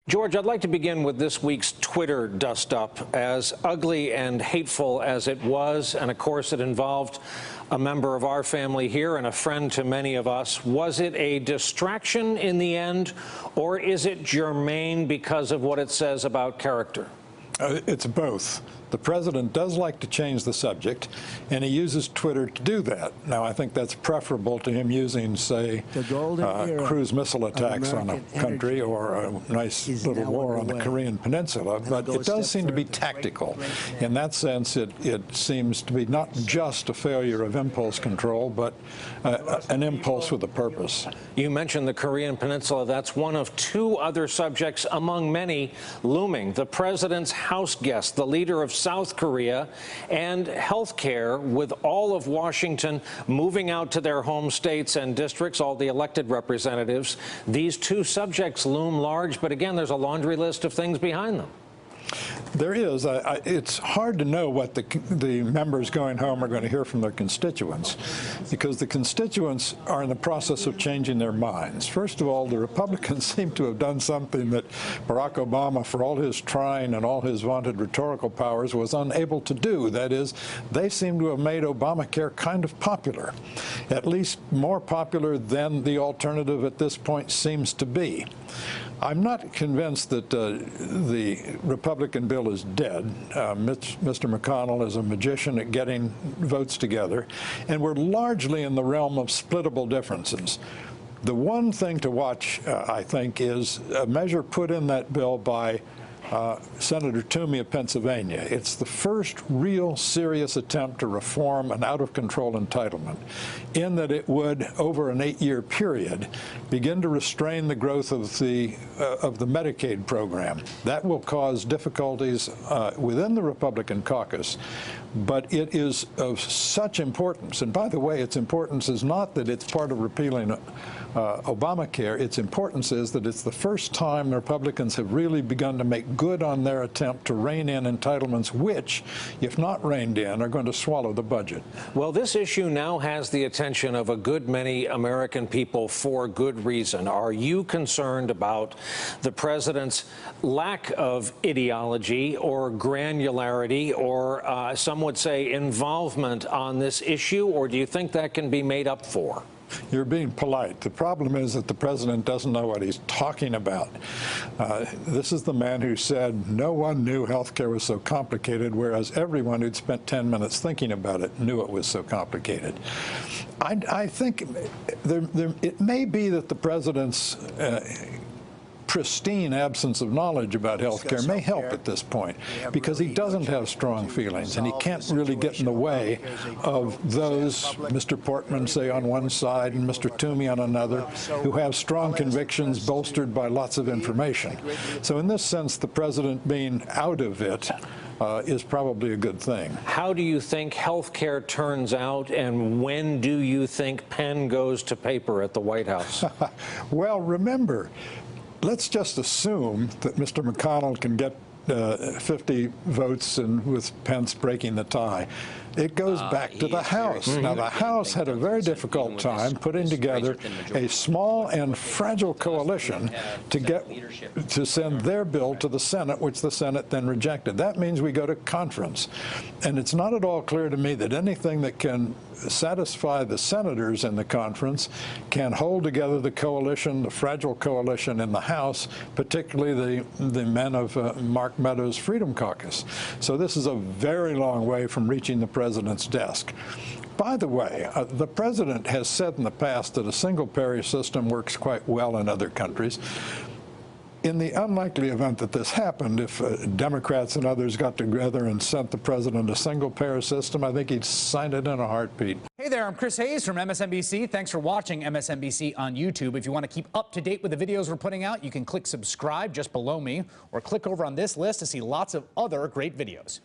George, I'd like to begin with this week's Twitter dust-up. As ugly and hateful as it was, and of course it involved a member of our family here and a friend to many of us, was it a distraction in the end, or is it germane because of what it says about character? It's both. The president does like to change the subject, and he uses Twitter to do that. Now, I think that's preferable to him using, say, cruise missile attacks on a country or a nice little war on the Korean Peninsula. But it does seem to be tactical. In that sense, it seems to be not just a failure of impulse control, but an impulse with a purpose. You mentioned the Korean Peninsula. That's one of two other subjects among many looming. The president's house guest, the leader of South Korea, and health care, with all of Washington moving out to their home states and districts, all the elected representatives. These two subjects loom large, but again, there's a laundry list of things behind them. There is. It's hard to know what the members going home are going to hear from their constituents, because the constituents are in the process of changing their minds. First of all, the Republicans seem to have done something that Barack Obama, for all his trying and all his vaunted rhetorical powers, was unable to do. That is, they seem to have made Obamacare kind of popular, at least more popular than the alternative at this point seems to be. I'm not convinced that the Republican bill is dead. Mr. McConnell is a magician at getting votes together, and we're largely in the realm of splittable differences. The one thing to watch, I think, is a measure put in that bill by Senator Toomey of Pennsylvania. It's the first real serious attempt to reform an out-of-control entitlement, in that it would, over an 8-year period, begin to restrain the growth of the Medicaid program. That will cause difficulties within the Republican caucus, but it is of such importance. And by the way, its importance is not that it's part of repealing Obamacare. Its importance is that it's the first time the Republicans have really begun to make good on their attempt to rein in entitlements which, if not reined in, are going to swallow the budget. Well, this issue now has the attention of a good many American people for good reason. Are you concerned about the president's lack of ideology or granularity or some would say involvement on this issue, or do you think that can be made up for? You're being polite. The problem is that the president doesn't know what he's talking about. This is the man who said no one knew health care was so complicated, whereas everyone who'd spent 10 minutes thinking about it knew it was so complicated. I think it may be that the president's pristine absence of knowledge about health care may help at this point, because he doesn't have strong feelings, and he can't really get in the way of those, Mr. Portman, say, on one side and Mr. Toomey on another, who have strong convictions bolstered by lots of information. So in this sense, the president being out of it is probably a good thing. How do you think health care turns out, and when do you think pen goes to paper at the White House? Well, remember, let's just assume that Mr. McConnell can get 50 votes and with Pence breaking the tie. It goes back to the House. Now, the House had a very difficult time putting together a small and fragile coalition to send their bill to the Senate, which the Senate then rejected. That means we go to conference. And it's not at all clear to me that anything that can satisfy the senators in the conference can hold together the coalition, the fragile coalition in the House, particularly the men of Mark Meadows' Freedom Caucus. So this is a very long way from reaching the president's desk. By the way, the president has said in the past that a single-payer system works quite well in other countries. In the unlikely event that this happened, if Democrats and others got together and sent the president a single-payer system, I think he'd sign it in a heartbeat. Hey there, I'm Chris Hayes from MSNBC. Thanks for watching MSNBC on YouTube. If you want to keep up to date with the videos we're putting out, you can click subscribe just below me, or click over on this list to see lots of other great videos.